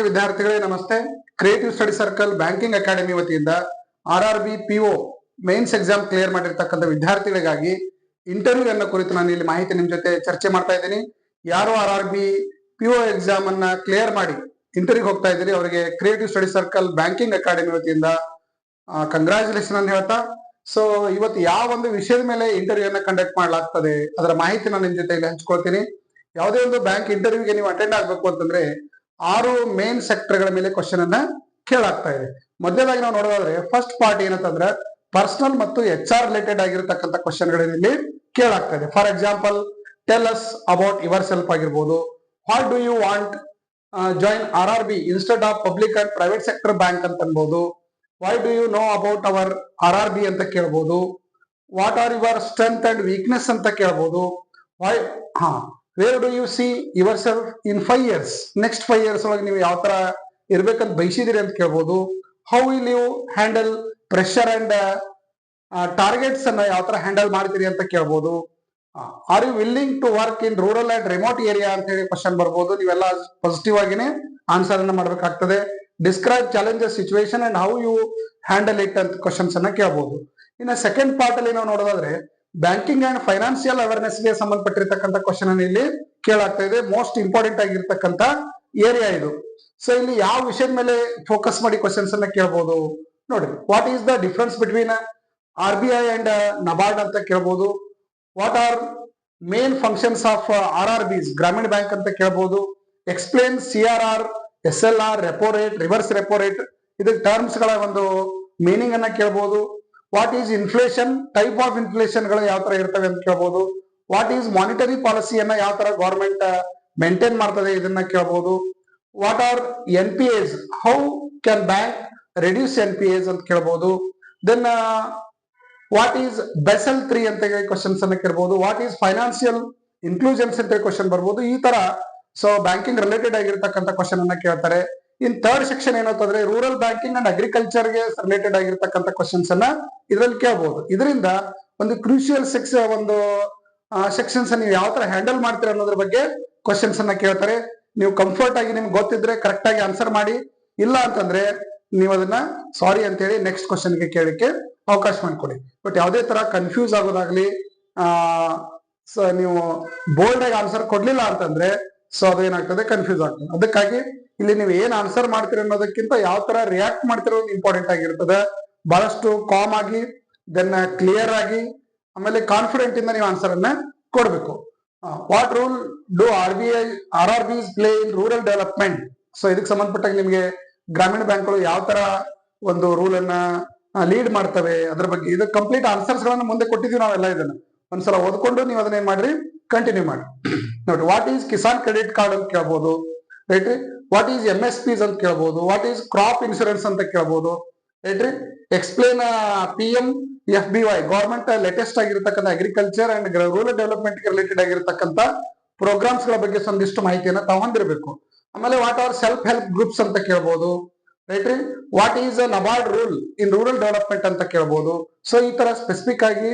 ವಿದ್ಯಾರ್ಥಿಗಳೇ ನಮಸ್ತೆ. Creative study circle banking academy ವತಿಯಿಂದ RRB PO mains exam clear ಮಾಡಿರ್ತಕ್ಕಂಥ ವಿದ್ಯಾರ್ಥಿಗಳಿಗಾಗಿ ಇಂಟರ್ವ್ಯೂ ಅನ್ನ ಕುರಿತು ನಾನು ಇಲ್ಲಿ ಮಾಹಿತಿ ನಿಮ್ ಜೊತೆ ಚರ್ಚೆ ಮಾಡ್ತಾ ಇದ್ದೀನಿ. ಯಾರು RRB PO ಎಕ್ಸಾಮ್ ಅನ್ನ ಕ್ಲಿಯರ್ ಮಾಡಿ ಇಂಟರ್ವ್ಯೂ ಹೋಗ್ತಾ ಇದ್ದೀರಿ ಅವರಿಗೆ creative study circle banking academy ವತಿಯಿಂದ ಕಂಗ್ರಾಚುಲೇಷನ್ ಅಂತ ಹೇಳ್ತಾ, ಸೊ ಇವತ್ತು ಯಾವ ಒಂದು ವಿಷಯದ ಮೇಲೆ ಇಂಟರ್ವ್ಯೂ ಅನ್ನ ಕಂಡಕ್ಟ್ ಮಾಡಲಾಗ್ತದೆ ಅದರ ಮಾಹಿತಿ ನಾನು ನಿಮ್ ಜೊತೆ ಇಲ್ಲಿ ಹಂಚ್ಕೊಳ್ತೀನಿ. ಯಾವುದೇ ಒಂದು ಬ್ಯಾಂಕ್ ಇಂಟರ್ವ್ಯೂಗೆ ನೀವು ಅಟೆಂಡ್ ಆಗ್ಬೇಕು ಅಂತಂದ್ರೆ 6 ಮೇನ್ ಸೆಕ್ಟರ್ ಗಳ ಮೇಲೆ ಕ್ವಶನ್ ಅನ್ನ ಕೇಳಾಗ್ತಾ ಇದೆ. ಮೊದಲನೇದಾಗಿ ನಾವು ನೋಡೋದಾದ್ರೆ ಫಸ್ಟ್ ಪಾರ್ಟ್ ಏನಂತಂದ್ರೆ ಪರ್ಸನಲ್ ಮತ್ತು HR ರಿಲೇಟೆಡ್ ಆಗಿರತಕ್ಕಂಥ ಕ್ವಶನ್ ಗಳನ್ನ ಇಲ್ಲಿ ಕೇಳಾಗ್ತಾ ಇದೆ. For example, tell us about yourself ಆಗಿರ್ಬೋದು, what do you want join RRB instead of public and private sector bank ಅಂತ ಅನ್ಬೋದು. Why do you know about our RRB ಅಂತ ಕೇಳ್ಬೋದು. What are your strength and weakness ಅಂತ ಕೇಳ್ಬೋದು. Why where do you see yourself in 5 years, next 5 years ಒಳಗೆ ನೀವು ಯಾವ ತರ ಇರ್ಬೇಕಂತ ಬಯಸಿದಿರಿ ಅಂತ ಕೇಳ್ಬೋದು. How will you handle pressure and targets ಅನ್ನ ಯಾವ ತರ ಹ್ಯಾಂಡಲ್ ಮಾಡ್ತೀರಿ ಅಂತ ಕೇಳ್ಬೋದು. Are you willing to work in rural and remote area ಅಂತ ಹೇಳಿ ಕ್ವಶನ್ ಬರ್ಬೋದು. ನೀವೆಲ್ಲ ಪಾಸಿಟಿವ್ ಆಗಿನೇ ಆನ್ಸರ್ ಅನ್ನ ಮಾಡ್ಬೇಕಾಗ್ತದೆ. Describe challenges situation and how you handle it ಅಂತ ಕ್ವಶನ್ಸ್ ಅನ್ನ ಕೇಳ್ಬೋದು. ಇನ್ನು ಸೆಕೆಂಡ್ ಪಾರ್ಟ್ ಅಲ್ಲಿ ನಾವು ನೋಡೋದಾದ್ರೆ ಬ್ಯಾಂಕಿಂಗ್ ಅಂಡ್ ಫೈನಾನ್ಸಿಯಲ್ ಅವೇರ್ನೆಸ್ ಗೆ ಸಂಬಂಧಪಟ್ಟಿರ್ತಕ್ಕಂಥ ಕ್ವಶನ್ ಅನ್ನು ಇಲ್ಲಿ ಕೇಳಾಗ್ತಾ ಇದೆ. ಮೋಸ್ಟ್ ಇಂಪಾರ್ಟೆಂಟ್ ಆಗಿರ್ತಕ್ಕಂಥ ಏರಿಯಾ ಇದು. ಸೊ ಇಲ್ಲಿ ಯಾವ ವಿಷಯದ ಮೇಲೆ ಫೋಕಸ್ ಮಾಡಿ ಕ್ವಶನ್ಸ್ ಅನ್ನ ಕೇಳಬಹುದು ನೋಡಿ. What is the difference between RBI and NABARD ಅಂತ ಕೇಳಬಹುದು. What are main functions of RRBs ಗ್ರಾಮೀಣ ಬ್ಯಾಂಕ್ ಅಂತ ಕೇಳಬಹುದು. Explain CRR, SLR, repo rate, reverse repo rate, ಇದಕ್ಕೆ ಟರ್ಮ್ಸ್ ಗಳ ಒಂದು ಮೀನಿಂಗ್ ಅನ್ನ ಕೇಳಬಹುದು. What is inflation, type of inflation ಗಳು ಯಾವ ತರ ಇರ್ತವೆ ಅಂತ ಕೇಳಬಹುದು. ವಾಟ್ ಈಸ್ ಮಾನಿಟರಿ ಪಾಲಿಸಿಯನ್ನ ಯಾವ ತರ ಗವರ್ಮೆಂಟ್ ಮೇಂಟೈನ್ ಮಾಡ್ತದೆ ಇದನ್ನ ಕೇಳಬಹುದು. What R NPAs, how can bank reduce NPAs ಅಂತ ಕೇಳಬಹುದು. ದೆನ್ ವಾಟ್ ಈಸ್ ಬೆಸೆಲ್ 3 ಅಂತ ಹೇಳಿ ಕ್ವಶನ್ಸ್ ಅನ್ನ ಕೇಳಬಹುದು. ವಾಟ್ ಈಸ್ ಫೈನಾನ್ಸಿಯಲ್ ಇನ್ಕ್ಲೂಷನ್ಸ್ ಅಂತ ಕ್ವಶನ್ ಬರ್ಬೋದು. ಈ ತರ ಸೊ ಬ್ಯಾಂಕಿಂಗ್ ರಿಲೇಟೆಡ್ ಆಗಿರ್ತಕ್ಕಂಥ ಕ್ವಶನ್ ಅನ್ನ ಕೇಳ್ತಾರೆ. ಇನ್ ಥರ್ಡ್ ಸೆಕ್ಷನ್ ಏನಂತಂದ್ರೆ ರೂರಲ್ ಬ್ಯಾಂಕಿಂಗ್ ಅಂಡ್ ಅಗ್ರಿಕಲ್ಚರ್ ಗೆ ರಿಲೇಟೆಡ್ ಆಗಿರ್ತಕ್ಕಂಥ ಕ್ವಶನ್ಸ್ ಅನ್ನ ಇದ್ರಲ್ಲಿ ಕೇಳಬಹುದು. ಇದರಿಂದ ಒಂದು ಕ್ರೂಷಿಯಲ್ ಒಂದು ಸೆಕ್ಷನ್ಸ್ ನೀವು ಯಾವ ತರ ಹ್ಯಾಂಡಲ್ ಮಾಡ್ತೀರಾ ಅನ್ನೋದ್ರ ಬಗ್ಗೆ ಕ್ವಶನ್ಸ್ ಅನ್ನ ಕೇಳ್ತಾರೆ. ನೀವು ಕಂಫರ್ಟ್ ಆಗಿ ನಿಮ್ಗೆ ಗೊತ್ತಿದ್ರೆ ಕರೆಕ್ಟ್ ಆಗಿ ಆನ್ಸರ್ ಮಾಡಿ, ಇಲ್ಲ ಅಂತಂದ್ರೆ ನೀವು ಅದನ್ನ ಸಾರಿ ಅಂತ ಹೇಳಿ ನೆಕ್ಸ್ಟ್ ಕ್ವಶನ್ ಗೆ ಕೇಳಲಿಕ್ಕೆ ಅವಕಾಶ ಮಾಡಿಕೊಡಿ. ಬಟ್ ಯಾವುದೇ ತರ ಕನ್ಫ್ಯೂಸ್ ಆಗೋದಾಗ್ಲಿ ನೀವು ಬೋಲ್ಡ್ ಆಗಿ ಆನ್ಸರ್ ಕೊಡ್ಲಿಲ್ಲ ಅಂತಂದ್ರೆ ಸೊ ಅದು ಏನಾಗ್ತದೆ, ಕನ್ಫ್ಯೂಸ್ ಆಗ್ತದೆ. ಅದಕ್ಕಾಗಿ ಇಲ್ಲಿ ನೀವು ಏನ್ ಆನ್ಸರ್ ಮಾಡ್ತೀರಿ ಅನ್ನೋದಕ್ಕಿಂತ ಯಾವ ತರ ರಿಯಾಕ್ಟ್ ಮಾಡ್ತಿರೋದು ಇಂಪಾರ್ಟೆಂಟ್ ಆಗಿರ್ತದೆ. ಬಹಳಷ್ಟು ಕಾಮ್ ಆಗಿ ದೆನ್ ಕ್ಲಿಯರ್ ಆಗಿ ಆಮೇಲೆ ಕಾನ್ಫಿಡೆಂಟ್ ಇಂದ ನೀವು ಆನ್ಸರ್ ಅನ್ನ ಕೊಡ್ಬೇಕು. What rule do RRBs play in rural development. So ಇದಕ್ಕೆ ಸಂಬಂಧಪಟ್ಟಾಗ ನಿಮಗೆ ಗ್ರಾಮೀಣ ಬ್ಯಾಂಕ್ಗಳು ಯಾವ ತರ ಒಂದು ರೂಲ್ ಅನ್ನ ಲೀಡ್ ಮಾಡ್ತವೆ ಅದ್ರ ಬಗ್ಗೆ ಇದು ಕಂಪ್ಲೀಟ್ ಆನ್ಸರ್ಸ್ ಗಳನ್ನ ಮುಂದೆ ಕೊಟ್ಟಿದೀವಿ ನಾವೆಲ್ಲ. ಇದನ್ನ ಒಂದ್ಸಲ ಓದ್ಕೊಂಡು ನೀವು ಅದನ್ನ ಏನ್ ಮಾಡ್ರಿ, ಕಂಟಿನ್ಯೂ ಮಾಡಿ ನೋಡಿ. What is Kisan credit card ಅಂತ ಕೇಳ್ಬೋದು, ರೈಟ್ ರೀ. ವಾಟ್ ಈಸ್ MSPs ಅಂತ ಕೇಳ್ಬೋದು. ವಾಟ್ ಈಸ್ ಕ್ರಾಪ್ ಇನ್ಶೂರೆನ್ಸ್ ಅಂತ ಕೇಳ್ಬೋದು, ರೈಟ್ ರೀ. ಎಕ್ಸ್ಪ್ಲೇನ್ PMFBY ಗವರ್ಮೆಂಟ್ ಲೇಟೆಸ್ಟ್ ಆಗಿರ್ತಕ್ಕಂಥ agriculture and rural development related ಆಗಿರ್ತಕ್ಕಂಥ ಪ್ರೋಗ್ರಾಮ್ಸ್ ಗಳ ಬಗ್ಗೆ ಒಂದಿಷ್ಟು ಮಾಹಿತಿಯನ್ನ ತಾವು ಹೊಂದಿರಬೇಕು. ಆಮೇಲೆ what are self help groups ಅಂತ ಕೇಳ್ಬೋದು, ರೈಟ್ ರೀ. What is NABARD rule in rural development ಅಂತ ಕೇಳ್ಬೋದು. ಸೊ ಈ ತರ ಸ್ಪೆಸಿಫಿಕ್ ಆಗಿ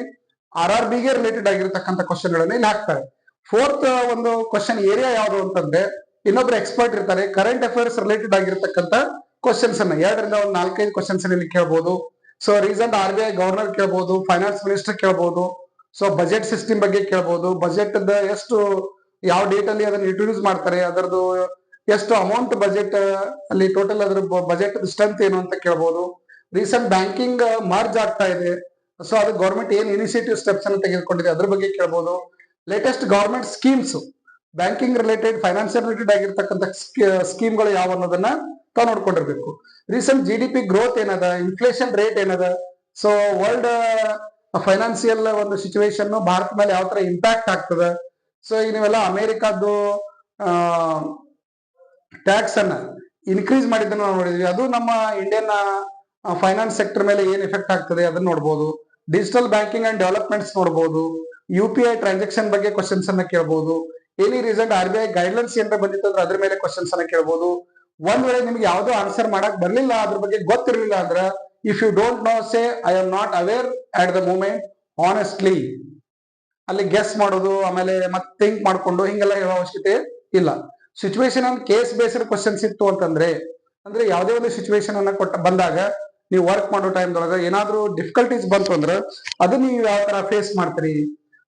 RRB ಗೆ ರಿಲೇಟೆಡ್ ಆಗಿರ್ತಕ್ಕಂಥ ಕ್ವಶನ್ ಗಳನ್ನ ಇಲ್ಲಿ ಹಾಕ್ತಾರೆ. ಫೋರ್ತ್ ಒಂದು ಕ್ವಶನ್ ಏರಿಯಾ ಯಾವುದು ಅಂತಂದ್ರೆ ಇನ್ನೊಬ್ರು ಎಕ್ಸ್ಪರ್ಟ್ ಇರ್ತಾರೆ, ಕರೆಂಟ್ ಅಫೇರ್ಸ್ ರಿಲೇಟೆಡ್ ಆಗಿರ್ತಕ್ಕಂಥ ಕ್ವಶನ್ಸ್ ಅನ್ನ 2 ರಿಂದ 4-5 ಕ್ವಶನ್ಸ್ ಇಲ್ಲಿ ಕೇಳಬಹುದು. ಸೊ ರೀಸೆಂಟ್ RBI ಗವರ್ನರ್ ಕೇಳಬಹುದು, ಫೈನಾನ್ಸ್ ಮಿನಿಸ್ಟರ್ ಕೇಳಬಹುದು. ಸೊ ಬಜೆಟ್ ಸಿಸ್ಟಮ್ ಬಗ್ಗೆ ಕೇಳಬಹುದು. ಬಜೆಟ್ ಎಷ್ಟು ಯಾವ ಡೇಟ್ ಅಲ್ಲಿ ಅದನ್ನ ಯುಟಿಲೈಸ್ ಮಾಡ್ತಾರೆ, ಅದರದ್ದು ಎಷ್ಟು ಅಮೌಂಟ್ ಬಜೆಟ್ ಅಲ್ಲಿ ಟೋಟಲ್ ಅದ್ರ ಬಜೆಟ್ ಸ್ಟ್ರೆಂತ್ ಏನು ಅಂತ ಕೇಳಬಹುದು. ರೀಸೆಂಟ್ ಬ್ಯಾಂಕಿಂಗ್ ಮಾರ್ಜ್ ಆಗ್ತಾ ಇದೆ, ಸೊ ಅದು ಗವರ್ಮೆಂಟ್ ಏನ್ ಇನಿಷಿಯೇಟಿವ್ ಸ್ಟೆಪ್ಸ್ ಅನ್ನು ತೆಗೆದುಕೊಂಡಿದೆ ಅದ್ರ ಬಗ್ಗೆ ಕೇಳಬಹುದು. Latest government schemes banking related financial related ಆಗಿರ್ತಕ್ಕಂಥ ಸ್ಕೀಮ್ಗಳು ಯಾವ ಅನ್ನೋದನ್ನ ತಾವು ನೋಡ್ಕೊಂಡಿರ್ಬೇಕು. ರೀಸೆಂಟ್ GDP ಗ್ರೋತ್ ಏನದ, ಇನ್ಫ್ಲೇಷನ್ ರೇಟ್ ಏನದ, ಸೊ ವರ್ಲ್ಡ್ ಫೈನಾನ್ಸಿಯಲ್ ಒಂದು ಸಿಚುವೇಶನ್ ಭಾರತ ಮೇಲೆ ಯಾವ ತರ ಇಂಪ್ಯಾಕ್ಟ್ ಆಗ್ತದೆ. ಸೊ ಈಗ ನೀವೆಲ್ಲ ಅಮೆರಿಕದ್ದು ಟ್ಯಾಕ್ಸ್ ಅನ್ನ ಇನ್ಕ್ರೀಸ್ ಮಾಡಿದ್ದನ್ನು ನಾವು ನೋಡಿದ್ವಿ. ಅದು ನಮ್ಮ ಇಂಡಿಯನ್ ಫೈನಾನ್ಸ್ ಸೆಕ್ಟರ್ ಮೇಲೆ ಏನ್ ಎಫೆಕ್ಟ್ ಆಗ್ತದೆ ಅದನ್ನ ನೋಡ್ಬೋದು. ಡಿಜಿಟಲ್ ಬ್ಯಾಂಕಿಂಗ್ ಅಂಡ್ ಡೆವಲಪ್ಮೆಂಟ್ಸ್ ನೋಡ್ಬೋದು. UPI ಟ್ರಾನ್ಸಾಕ್ಷನ್ ಬಗ್ಗೆ ಕ್ವಶನ್ಸ್ ಅನ್ನ ಕೇಳಬಹುದು. ಎನಿ ರೀಸೆಂಟ್ RBI ಗೈಡ್ಲೈನ್ಸ್ ಏನಾರ ಬಂದಿತ್ತಂದ್ರೆ ಅದ್ರ ಮೇಲೆ ಕ್ವಶನ್ಸ್ ಅನ್ನ ಕೇಳಬಹುದು. ಒಂದ್ ವೇಳೆ ನಿಮ್ಗೆ ಯಾವ್ದೋ ಆನ್ಸರ್ ಮಾಡಕ್ ಬರ್ಲಿಲ್ಲ, ಅದ್ರ ಬಗ್ಗೆ ಗೊತ್ತಿರ್ಲಿಲ್ಲ ಅಂದ್ರೆ if you don't know say I am not aware at the moment honestly. ಅಲ್ಲಿ ಗೆಸ್ ಮಾಡೋದು ಆಮೇಲೆ ಮತ್ತೆ ಥಿಂಕ್ ಮಾಡ್ಕೊಂಡು ಹಿಂಗೆಲ್ಲ ಹೇಳೋ ಅವಶ್ಯಕತೆ ಇಲ್ಲ. Situation and case based questions ಇತ್ತು ಅಂತಂದ್ರೆ, ಅಂದ್ರೆ ಯಾವುದೇ ಒಂದು ಸಿಚುವೇಶನ್ ಅನ್ನ ಬಂದಾಗ ನೀವು ವರ್ಕ್ ಮಾಡೋ ಟೈಮ್ದೊಳಗ ಏನಾದ್ರೂ ಡಿಫಿಕಲ್ಟೀಸ್ ಬಂತು ಅಂದ್ರೆ ಅದನ್ನ ನೀವು ಯಾವ ತರ ಫೇಸ್ ಮಾಡ್ತೀರಿ.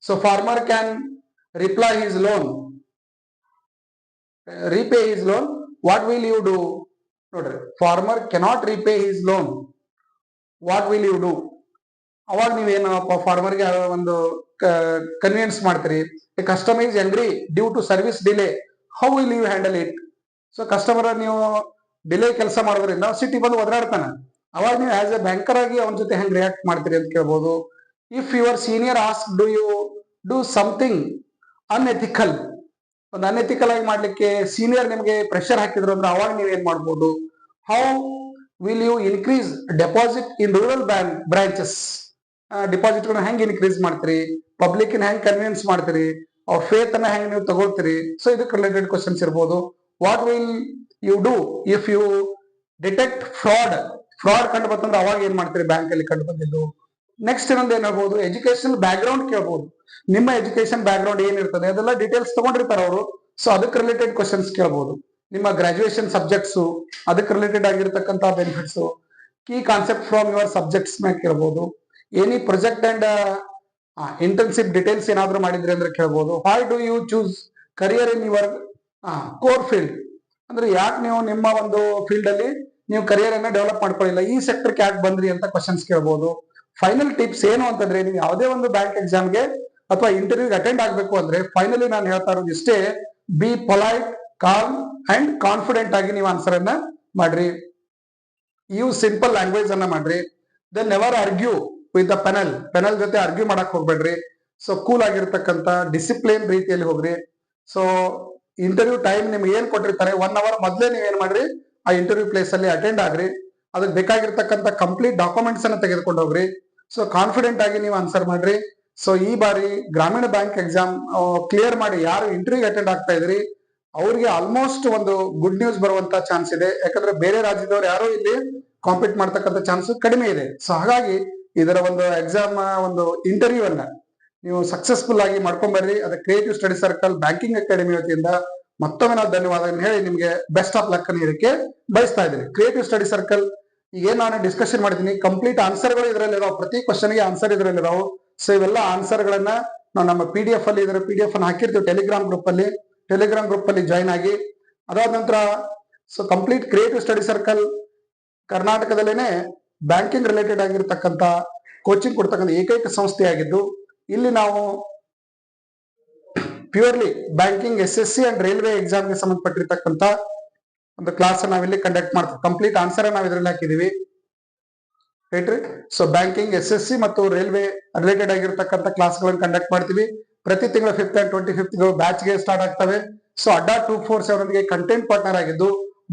So farmer can reply his loan, repay his loan, what will you do? ನೋಡ್ರಿ, farmer cannot repay his loan, what will you do? ಅವಾಗ ನೀವೇನಪ್ಪ ಫಾರ್ಮರ್ಗೆ ಒಂದು ಕನ್ವಿನ್ಸ್ ಮಾಡ್ತೀರಿ. Customer is angry due to service delay, how will you handle it? So customer ನೀವು delay ಕೆಲಸ ಮಾಡೋದ್ರಿಂದ city ಬಂದು ಒದರಾಡ್ತಾನೆ, ಅವಾಗ ನೀವು ಆಸ್ ಎ ಬ್ಯಾಂಕರ್ ಆಗಿ ಅವನ ಜೊತೆ ಹೆಂಗ್ ರಿಯಾಕ್ಟ್ ಮಾಡ್ತೀರಿ ಅಂತ ಕೇಳ್ಬೋದು. If your senior ask do you do something unethical, ಒಂದು ಅನ್ಎಥಿಕಲ್ ಆಗಿ ಮಾಡ್ಲಿಕ್ಕೆ ಸೀನಿಯರ್ ನಿಮಗೆ ಪ್ರೆಷರ್ ಹಾಕಿದ್ರು ಅಂದ್ರೆ ಅವಾಗ ನೀವೇನ್ ಮಾಡ್ಬೋದು? How will you increase deposit in rural branches? Deposit ಹೆಂಗ್ ಇನ್ಕ್ರೀಸ್ ಮಾಡ್ತೀರಿ? ಪಬ್ಲಿಕ್ ಹೆಂಗ್ ಕನ್ವಿನ್ಸ್ ಮಾಡ್ತೀರಿ? ಅವ್ರ ಫೇತ್ ಅನ್ನ ಹೆಂಗ್ ನೀವು ತಗೊಳ್ತೀರಿ? ಸೊ ಇದಕ್ಕೆ ರಿಲೇಟೆಡ್ ಕ್ವಶನ್ಸ್ ಇರ್ಬೋದು. What will you do if you detect fraud ಕಂಡು ಬಂತಂದ್ರೆ ಅವಾಗ ಏನ್ ಮಾಡ್ತೀರಿ ಬ್ಯಾಂಕ್ ಅಲ್ಲಿ ಕಂಡು ಬಂದಿದ್ದು? ನೆಕ್ಸ್ಟ್ ಇನ್ನೊಂದು ಏನ್ ಹೇಳ್ಬೋದು, ಎಜುಕೇಶನ್ ಬ್ಯಾಕ್ ಗ್ರೌಂಡ್ ಕೇಳ್ಬೋದು. ನಿಮ್ಮ ಎಜುಕೇಶನ್ ಬ್ಯಾಕ್ ಗ್ರೌಂಡ್ ಏನಿರ್ತದೆ ಅದೆಲ್ಲ ಡೀಟೇಲ್ಸ್ ತಗೊಂಡಿರ್ತಾರೆ ಅವರು. ಸೊ ಅದಕ್ಕೆ ರಿಲೇಟೆಡ್ ಕ್ವಶನ್ಸ್ ಕೇಳ್ಬೋದು. ನಿಮ್ಮ ಗ್ರಾಜುಯೇಷನ್ ಸಬ್ಜೆಕ್ಟ್ಸ್, ಅದಕ್ಕೆ ರಿಲೇಟೆಡ್ ಆಗಿರ್ತಕ್ಕಂಥ benefits, key concept from your subjects ಮ್ಯಾಗ ಕೇಳ್ಬೋದು. Any project and internship details ಏನಾದ್ರು ಮಾಡಿದ್ರಿ ಅಂದ್ರೆ ಕೇಳ್ಬೋದು. Why do you choose career in your core field? ಅಂದ್ರೆ ಯಾಕೆ ನೀವು ನಿಮ್ಮ ಒಂದು ಫೀಲ್ಡ್ ಅಲ್ಲಿ ನೀವು ಕರಿಯರ್ ಅನ್ನ ಡೆವಲಪ್ ಮಾಡ್ಕೊಳ್ಳಿಲ್ಲ, ಈ ಸೆಕ್ಟರ್ಗೆ ಯಾಕೆ ಬಂದ್ರಿ ಅಂತ ಕ್ವಶನ್ಸ್ ಕೇಳ್ಬೋದು. ಫೈನಲ್ ಟಿಪ್ಸ್ ಏನು ಅಂತಂದ್ರೆ, ನೀವು ಯಾವುದೇ ಒಂದು ಬ್ಯಾಂಕ್ ಎಕ್ಸಾಮ್ಗೆ ಅಥವಾ ಇಂಟರ್ವ್ಯೂಗೆ ಅಟೆಂಡ್ ಆಗ್ಬೇಕು ಅಂದ್ರೆ ಫೈನಲಿ ನಾನು ಹೇಳ್ತಾ ಇರೋದು ಇಷ್ಟೇ: be polite, com and confident ಆಗಿ ನೀವು ಆನ್ಸರ್ ಅನ್ನ ಮಾಡ್ರಿ. ಯೂಸ್ ಸಿಂಪಲ್ ಲ್ಯಾಂಗ್ವೇಜ್ ಅನ್ನ ಮಾಡ್ರಿ. Then never argue with the panel ಜೊತೆ ಆರ್ಗ್ಯೂ ಮಾಡಕ್ ಹೋಗ್ಬೇಡ್ರಿ. ಸೊ ಕೂಲ್ ಆಗಿರ್ತಕ್ಕಂಥ ಡಿಸಿಪ್ಲಿನ್ ರೀತಿಯಲ್ಲಿ ಹೋಗ್ರಿ. ಸೊ ಇಂಟರ್ವ್ಯೂ ಟೈಮ್ ನಿಮ್ಗೆ ಏನ್ ಕೊಟ್ಟಿರ್ತಾರೆ 1 hour ಮೊದ್ಲೇ ನೀವ್ ಏನ್ ಮಾಡ್ರಿ, ಆ ಇಂಟರ್ವ್ಯೂ ಪ್ಲೇಸ್ ಅಲ್ಲಿ ಅಟೆಂಡ್ ಆಗ್ರಿ. ಅದಕ್ಕೆ ಬೇಕಾಗಿರ್ತಕ್ಕಂಥ ಕಂಪ್ಲೀಟ್ ಡಾಕ್ಯುಮೆಂಟ್ಸ್ ಅನ್ನ ತೆಗೆದುಕೊಂಡು ಹೋಗ್ರಿ. ಸೊ ಕಾನ್ಫಿಡೆಂಟ್ ಆಗಿ ನೀವು ಆನ್ಸರ್ ಮಾಡ್ರಿ. ಸೊ ಈ ಬಾರಿ ಗ್ರಾಮೀಣ ಬ್ಯಾಂಕ್ ಎಕ್ಸಾಮ್ ಕ್ಲಿಯರ್ ಮಾಡಿ ಯಾರು ಇಂಟರ್ವ್ಯೂ ಅಟೆಂಡ್ ಆಗ್ತಾ ಇದ್ರಿ ಅವ್ರಿಗೆ ಆಲ್ಮೋಸ್ಟ್ ಒಂದು ಗುಡ್ ನ್ಯೂಸ್ ಬರುವಂತ ಚಾನ್ಸ್ ಇದೆ. ಯಾಕಂದ್ರೆ ಬೇರೆ ರಾಜ್ಯದವ್ರು ಯಾರು ಇಲ್ಲಿ ಕಾಂಪೀಟ್ ಮಾಡ್ತಕ್ಕಂಥ ಚಾನ್ಸ್ ಕಡಿಮೆ ಇದೆ. ಸೊ ಹಾಗಾಗಿ ಇದರ ಒಂದು ಎಕ್ಸಾಮ್ ಒಂದು ಇಂಟರ್ವ್ಯೂ ಅನ್ನ ನೀವು ಸಕ್ಸಸ್ಫುಲ್ ಆಗಿ ಮಾಡ್ಕೊಂಡ್ಬರ್ರಿ. ಅದ creative study circle banking academy ವತಿಯಿಂದ ಮತ್ತೊಮ್ಮೆ ನಾವು ಧನ್ಯವಾದ ಹೇಳಿ ನಿಮ್ಗೆ ಬೆಸ್ಟ್ ಆಫ್ ಲಕ್ ಅನ್ನು ಹೇಳಕ್ಕೆ ಬಯಸ್ತಾ ಇದ್ದೀನಿ. ಕ್ರಿಯೇಟಿವ್ ಸ್ಟಡಿ ಸರ್ಕಲ್ ಈಗ ನಾನು ಡಿಸ್ಕಷನ್ ಮಾಡಿದ್ದೀನಿ, ಕಂಪ್ಲೀಟ್ ಆನ್ಸರ್ಗಳು ಇದರಲ್ಲಿ ಇದಾವೆ, ಪ್ರತಿ ಕ್ವಶನ್ಗೆ ಆನ್ಸರ್ ಇದರಲ್ಲಿ ಇದಾವೆ. ಸೊ ಇವೆಲ್ಲ ಆನ್ಸರ್ ಗಳನ್ನ ನಾವು ನಮ್ಮ PDF ಅಲ್ಲಿ ಇದರ PDF ಅನ್ನು ಹಾಕಿರ್ತೀವಿ ಟೆಲಿಗ್ರಾಮ್ ಗ್ರೂಪ್ ಅಲ್ಲಿ ಜಾಯ್ನ್ ಆಗಿ. ಅದಾದ ನಂತರ so complete creative study circle ಕರ್ನಾಟಕದಲ್ಲೇನೆ ಬ್ಯಾಂಕಿಂಗ್ ರಿಲೇಟೆಡ್ ಆಗಿರ್ತಕ್ಕಂಥ ಕೋಚಿಂಗ್ ಕೊಡ್ತಕ್ಕಂಥ ಏಕೈಕ ಸಂಸ್ಥೆಯಾಗಿದ್ದು, ಇಲ್ಲಿ ನಾವು purely banking SSC and railway ಎಕ್ಸಾಮ್ಗೆ ಸಂಬಂಧಪಟ್ಟಿರ್ತಕ್ಕಂಥ ಒಂದು ಕ್ಲಾಸ್ ನಾವಿಲ್ಲಿ ಕಂಡಕ್ಟ್ ಮಾಡ್ತೀವಿ. ಕಂಪ್ಲೀಟ್ ಆನ್ಸರ್ ನಾವು ಇದರಲ್ಲಿ ಹಾಕಿದೀವಿ, ರೈಟ್ ರೀ. ಸೊ ಬ್ಯಾಂಕಿಂಗ್ SSC ಮತ್ತು ರೈಲ್ವೆ ರಿಲೇಟೆಡ್ ಆಗಿರ್ತಕ್ಕಂಥ ಕ್ಲಾಸ್ಗಳನ್ನು ಕಂಡಕ್ಟ್ ಮಾಡ್ತೀವಿ. ಪ್ರತಿ ತಿಂಗಳ 5th and 25th ಬ್ಯಾಚ್ ಗೆ ಸ್ಟಾರ್ಟ್ ಆಗ್ತವೆ. ಸೊ ಅಡ್ಡಾ 247 ಕಂಟೆಂಟ್ ಪಾರ್ಟ್ನರ್ ಆಗಿದ್ದು,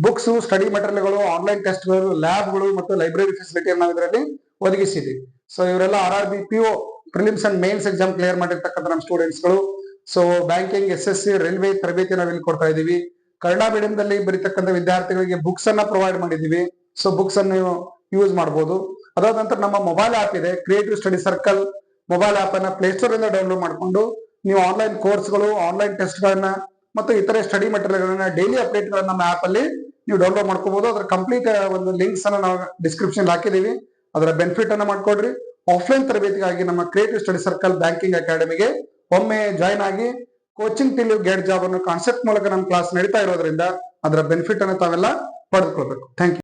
ಬುಕ್ಸ್, ಸ್ಟಡಿ ಮೆಟೀರಿಯಲ್ಗಳು, ಆನ್ಲೈನ್ ಟೆಸ್ಟ್ಗಳು, ಲ್ಯಾಬ್ಗಳು ಮತ್ತು ಲೈಬ್ರರಿ ಫೆಸಿಲಿಟಿಯನ್ನು ನಾವು ಇದರಲ್ಲಿ ಒದಗಿಸಿದ್ವಿ. ಸೊ ಇವರೆಲ್ಲ RRB PO prelims and mains exam clear ಮಾಡಿರ್ತಕ್ಕಂಥ ನಮ್ಮ ಸ್ಟೂಡೆಂಟ್ಸ್ಗಳು. ಸೊ ಬ್ಯಾಂಕಿಂಗ್ SSC ರೈಲ್ವೆ ತರಬೇತಿ ನಾವಿಲ್ಲಿ ಕೊಡ್ತಾ ಇದೀವಿ. ಕನ್ನಡ ಮೀಡಿಯಂದಲ್ಲಿ ಬರೀತಕ್ಕಂಥ ವಿದ್ಯಾರ್ಥಿಗಳಿಗೆ ಬುಕ್ಸ್ ಅನ್ನ ಪ್ರೊವೈಡ್ ಮಾಡಿದೀವಿ. ಸೊ ಬುಕ್ಸ್ ಅನ್ನು ಯೂಸ್ ಮಾಡಬಹುದು. ಅದಾದ ನಂತರ ನಮ್ಮ ಮೊಬೈಲ್ ಆಪ್ ಇದೆ, creative study circle mobile app ಅನ್ನ ಪ್ಲೇಸ್ಟೋರ್ ಇಂದ ಡೌನ್ಲೋಡ್ ಮಾಡಿಕೊಂಡು ನೀವು ಆನ್ಲೈನ್ ಕೋರ್ಸ್ಗಳು, ಆನ್ಲೈನ್ ಟೆಸ್ಟ್ ಗಳನ್ನ ಮತ್ತು ಇತರೆ ಸ್ಟಡಿ ಮೆಟೀರಿಯಲ್ ಗಳನ್ನ ಡೈಲಿ ಅಪ್ಡೇಟ್ ಗಳನ್ನ ನಮ್ಮ ಆಪ್ ಅಲ್ಲಿ ನೀವು ಡೌನ್ಲೋಡ್ ಮಾಡ್ಕೋಬಹುದು. ಅದರ ಕಂಪ್ಲೀಟ್ ಒಂದು ಲಿಂಕ್ಸ್ ಅನ್ನ ನಾವು ಡಿಸ್ಕ್ರಿಪ್ಷನ್ ಹಾಕಿದೀವಿ, ಅದರ ಬೆನಿಫಿಟ್ ಅನ್ನ ಮಾಡ್ಕೊಡ್ರಿ. ಆಫ್ಲೈನ್ ತರಬೇತಿಗಾಗಿ ನಮ್ಮ ಕ್ರಿಯೇಟಿವ್ ಸ್ಟಡಿ ಸರ್ಕಲ್ ಬ್ಯಾಂಕಿಂಗ್ ಅಕಾಡೆಮಿಗೆ ಒಮ್ಮೆ ಜಾಯ್ನ್ ಆಗಿ coaching till you get job ಅನ್ನೋ ಕಾನ್ಸೆಪ್ಟ್ ಮೂಲಕ ನಮ್ಮ ಕ್ಲಾಸ್ ನಡೀತಾ ಇರೋದ್ರಿಂದ ಅದರ ಬೆನಿಫಿಟ್ ಅನ್ನು ತಾವೆಲ್ಲ ಪಡೆದುಕೊಳ್ಬೇಕು. Thank you.